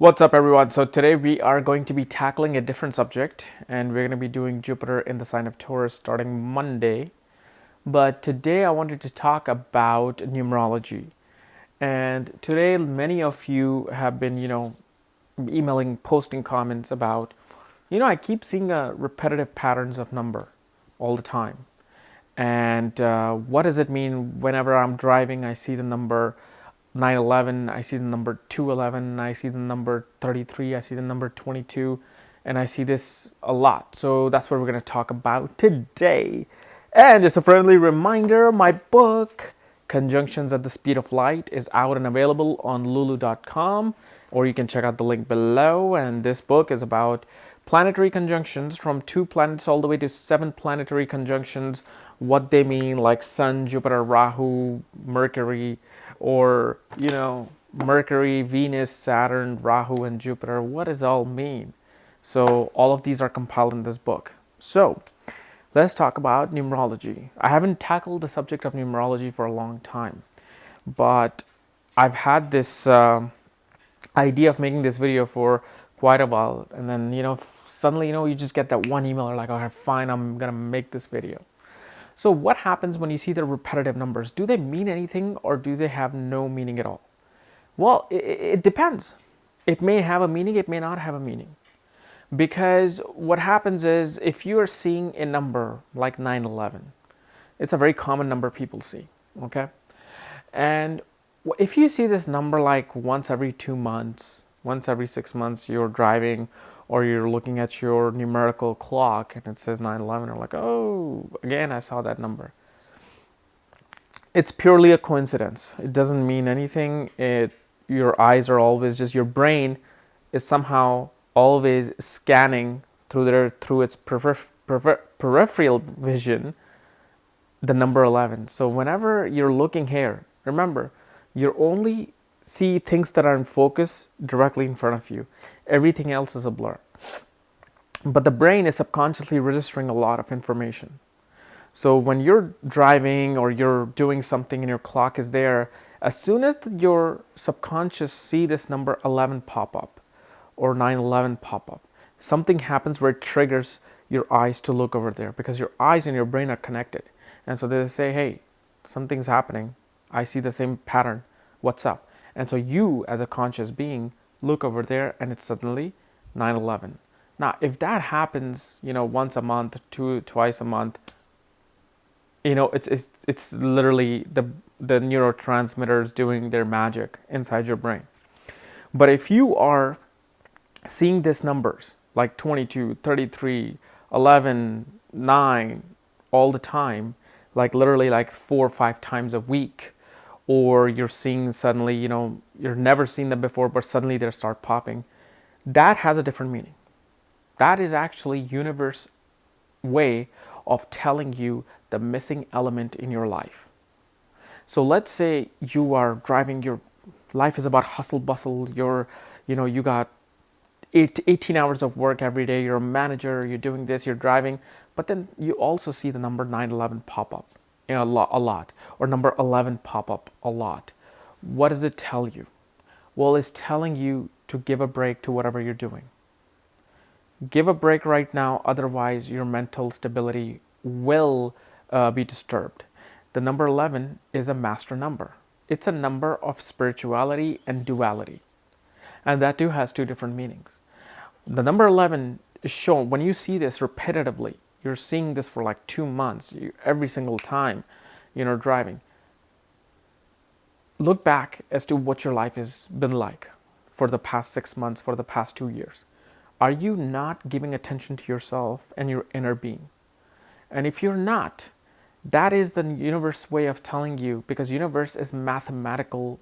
What's up, everyone? So today we are going to be tackling a different subject, and we're going to be doing Jupiter in the sign of Taurus starting Monday. But today I wanted to talk about numerology. And today many of you have been, emailing, posting comments about, I keep seeing repetitive patterns of number all the time. And what does it mean whenever I'm driving? I see the number 911, I see the number 211, I see the number 33, I see the number 22, and I see this a lot. So that's what we're going to talk about today. And just a friendly reminder, my book, Conjunctions at the Speed of Light, is out and available on lulu.com, or you can check out the link below. And this book is about planetary conjunctions from 2 planets all the way to 7 planetary conjunctions, what they mean, like Sun, Jupiter, Rahu, Mercury, or Mercury, Venus, Saturn, Rahu, and Jupiter. What does it all mean? So all of these are compiled in this book. So let's talk about numerology. I haven't tackled the subject of numerology for a long time, but I've had this idea of making this video for quite a while, and then suddenly you just get that one email, or like, okay, fine, I'm gonna make this video. So what happens when you see the repetitive numbers? Do they mean anything, or do they have no meaning at all? Well, it depends. It may have a meaning, it may not have a meaning. Because what happens is, if you are seeing a number like 911, it's a very common number people see, okay? And if you see this number like once every 2 months, once every 6 months, you're driving or you're looking at your numerical clock and it says 911, you're like, oh, again, I saw that number. It's purely a coincidence. It doesn't mean anything. Your eyes are always just, your brain is somehow always scanning through its peripheral vision the number 11. So whenever you're looking here, remember, you only see things that are in focus directly in front of you. Everything else is a blur. But the brain is subconsciously registering a lot of information. So when you're driving or you're doing something and your clock is there, as soon as your subconscious see this number 11 pop up or 911 pop up, something happens where it triggers your eyes to look over there, because your eyes and your brain are connected. And so they say, hey, something's happening. I see the same pattern. What's up? And so you, as a conscious being, look over there and it's suddenly 911. Now, if that happens, once a month, twice a month, it's literally the neurotransmitters doing their magic inside your brain. But if you are seeing these numbers like 22, 33, 11, 9 all the time, like literally like 4 or 5 times a week, or you're seeing suddenly, you've never seen them before, but suddenly they start popping, that has a different meaning. That is actually universe way of telling you the missing element in your life. So let's say you are driving, your life is about hustle bustle, you got 18 hours of work every day, you're a manager, you're doing this, you're driving, but then you also see the number 911 pop up a lot, or number 11 pop up a lot. What does it tell you? Well, it's telling you to give a break to whatever you're doing. Give a break right now, otherwise your mental stability will be disturbed. The number 11 is a master number. It's a number of spirituality and duality. And that too has 2 different meanings. The number 11 is shown, when you see this repetitively, you're seeing this for like 2 months, every single time, driving. Look back as to what your life has been like for the past 6 months, for the past 2 years. Are you not giving attention to yourself and your inner being? And if you're not, that is the universe way of telling you, because universe is mathematically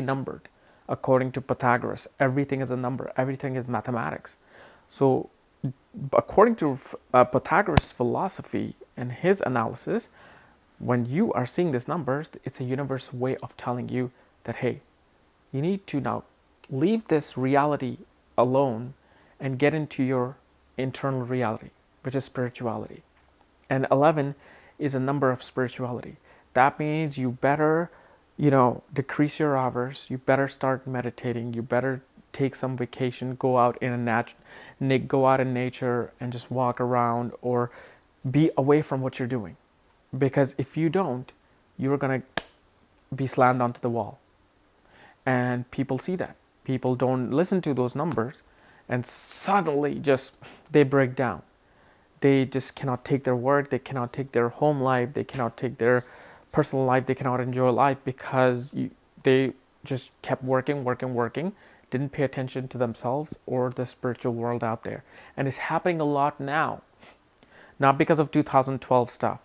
numbered. According to Pythagoras, everything is a number, everything is mathematics. So according to Pythagoras' philosophy and his analysis, when you are seeing these numbers, it's a universe way of telling you that, hey, you need to now leave this reality alone and get into your internal reality, which is spirituality. And 11 is a number of spirituality. That means you better, decrease your hours. You better start meditating. You better take some vacation, go out go out in nature and just walk around or be away from what you're doing. Because if you don't, you're going to be slammed onto the wall. And people see that. People don't listen to those numbers and suddenly just they break down. They just cannot take their work, they cannot take their home life, they cannot take their personal life, they cannot enjoy life because they just kept working, didn't pay attention to themselves or the spiritual world out there. And it's happening a lot now. Not because of 2012 stuff.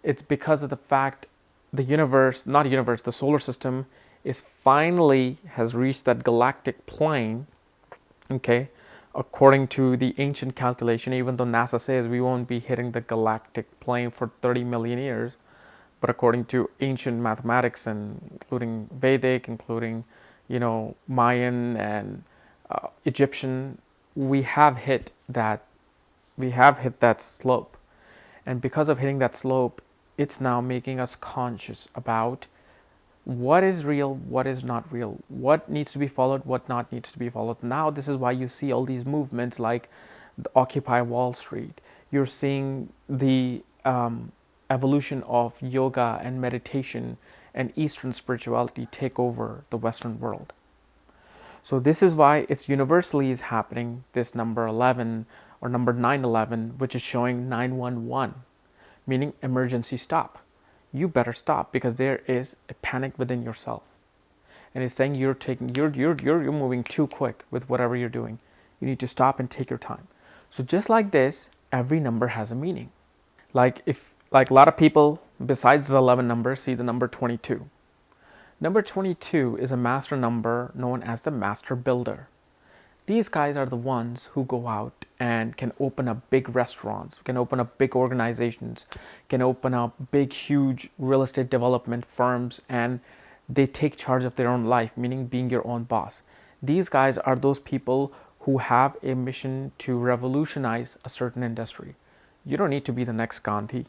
It's because of the fact the solar system is finally has reached that galactic plane, okay? According to the ancient calculation, even though NASA says we won't be hitting the galactic plane for 30 million years, but according to ancient mathematics and including Vedic, including, Mayan and Egyptian, we have hit that slope. And because of hitting that slope, it's now making us conscious about what is real, what is not real, what needs to be followed, what not needs to be followed. Now, this is why you see all these movements like the Occupy Wall Street. You're seeing the evolution of yoga and meditation and Eastern spirituality take over the Western world. So this is why it's universally is happening, this number 11 or number 911, which is showing 911, meaning emergency stop. You better stop because there is a panic within yourself. And it's saying you're moving too quick with whatever you're doing. You need to stop and take your time. So just like this, every number has a meaning. Like a lot of people besides the 11 number see the number 22. Number 22 is a master number known as the master builder. These guys are the ones who go out and can open up big restaurants, can open up big organizations, can open up big, huge real estate development firms, and they take charge of their own life, meaning being your own boss. These guys are those people who have a mission to revolutionize a certain industry. You don't need to be the next Gandhi.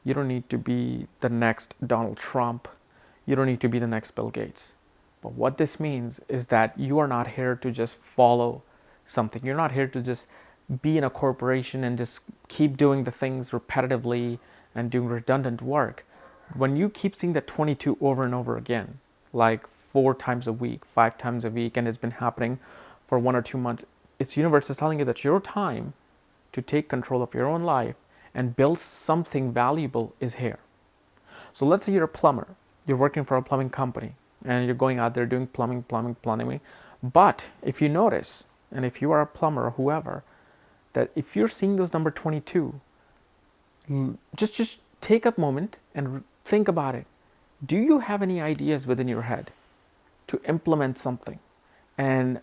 You don't need to be the next Donald Trump. You don't need to be the next Bill Gates. But what this means is that you are not here to just follow something. You're not here to just be in a corporation and just keep doing the things repetitively and doing redundant work. When you keep seeing that 22 over and over again, like 4 times a week, 5 times a week, and it's been happening for 1 or 2 months, it's universe is telling you that your time to take control of your own life and build something valuable is here. So let's say you're a plumber. You're working for a plumbing company and you're going out there doing plumbing. But if you notice, and if you are a plumber or whoever, that if you're seeing those number 22, just take a moment and think about it. Do you have any ideas within your head to implement something? And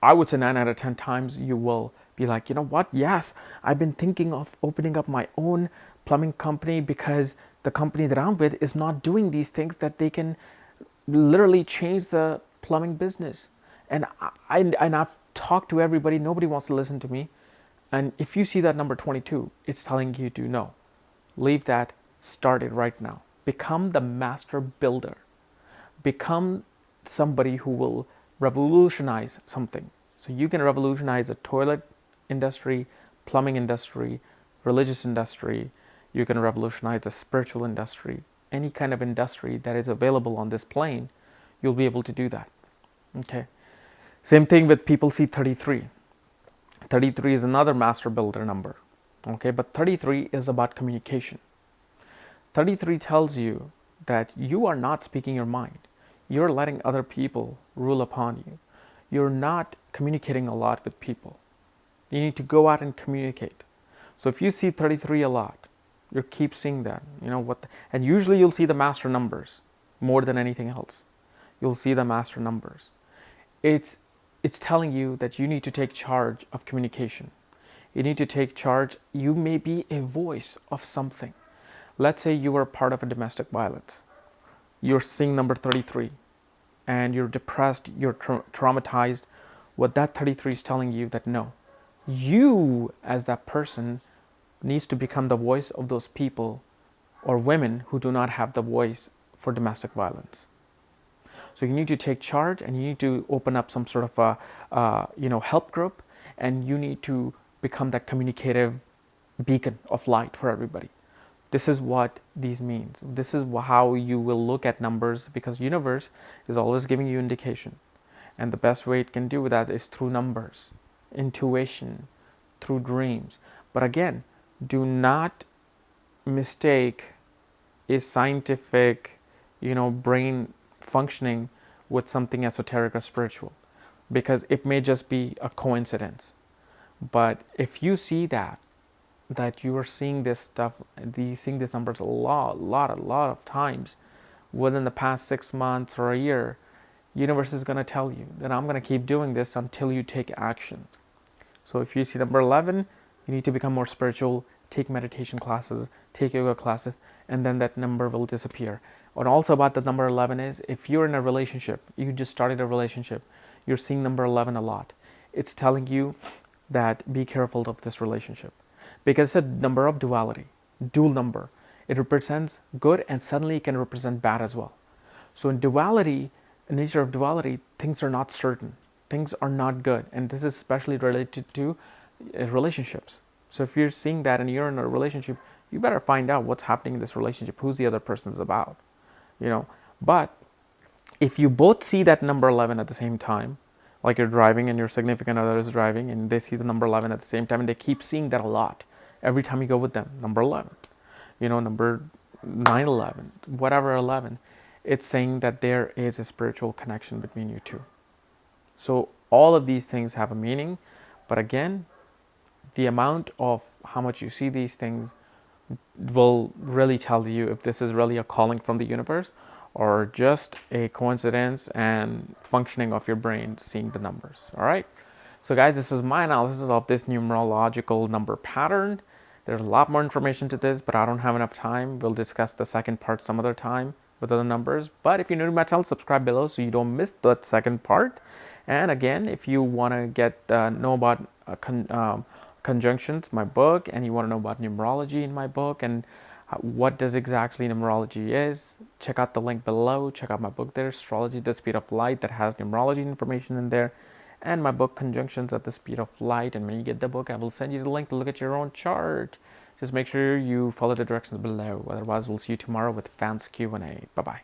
I would say 9 out of 10 times you will be like, you know what? Yes, I've been thinking of opening up my own plumbing company because the company that I'm with is not doing these things that they can literally change the plumbing business. And I've talked to everybody. Nobody wants to listen to me. And if you see that number 22, it's telling you to no, leave that, start it right now. Become the master builder. Become somebody who will revolutionize something. So you can revolutionize a toilet industry, plumbing industry, religious industry. You can revolutionize a spiritual industry. Any kind of industry that is available on this plane, you'll be able to do that. Okay. Same thing with people see 33. 33 is another master builder number. Okay, but 33 is about communication. 33 tells you that you are not speaking your mind. You're letting other people rule upon you. You're not communicating a lot with people. You need to go out and communicate. So if you see 33 a lot, you keep seeing that. And usually you'll see the master numbers more than anything else. You'll see the master numbers. It's telling you that you need to take charge of communication. You need to take charge. You may be a voice of something. Let's say you were part of a domestic violence. You're seeing number 33 and you're depressed, you're traumatized. What that 33 is telling you that no, you as that person needs to become the voice of those people or women who do not have the voice for domestic violence. So you need to take charge, and you need to open up some sort of a help group, and you need to become that communicative beacon of light for everybody. This is what these means. This is how you will look at numbers, because universe is always giving you indication, and the best way it can do that is through numbers, intuition, through dreams. But again, do not mistake a scientific, brain functioning with something esoteric or spiritual, because it may just be a coincidence. But if you see that you are seeing this stuff, seeing these numbers a lot of times within the past 6 months or a year, universe is going to tell you that I'm going to keep doing this until you take action. So if you see number 11, you need to become more spiritual, take meditation classes, take yoga classes, and then that number will disappear. What also about the number 11 is, if you're in a relationship, you just started a relationship, you're seeing number 11 a lot, it's telling you that be careful of this relationship. Because it's a number of duality, dual number. It represents good, and suddenly it can represent bad as well. So in duality, in nature of duality, things are not certain. Things are not good. And this is especially related to relationships. So if you're seeing that and you're in a relationship, you better find out what's happening in this relationship, who's the other person is about. But if you both see that number 11 at the same time, like you're driving and your significant other is driving and they see the number 11 at the same time, and they keep seeing that a lot every time you go with them, number 11, number 911, whatever 11, it's saying that there is a spiritual connection between you two. So all of these things have a meaning, but again, the amount of how much you see these things will really tell you if this is really a calling from the universe or just a coincidence and functioning of your brain seeing the numbers. All right. So guys, this is my analysis of this numerological number pattern. There's a lot more information to this, but I don't have enough time. We'll discuss the second part some other time with other numbers. But if you're new to my channel, subscribe below so you don't miss that second part. And again, if you want to know about conjunctions, my book, and you want to know about numerology in my book and what does exactly numerology is, check out the link below. Check out my book there, Astrology, the Speed of Light, that has numerology information in there, and my book, Conjunctions at the Speed of Light. And when you get the book, I will send you the link to look at your own chart. Just make sure you follow the directions below. Otherwise, we'll see you tomorrow with Fans Q&A. Bye-bye.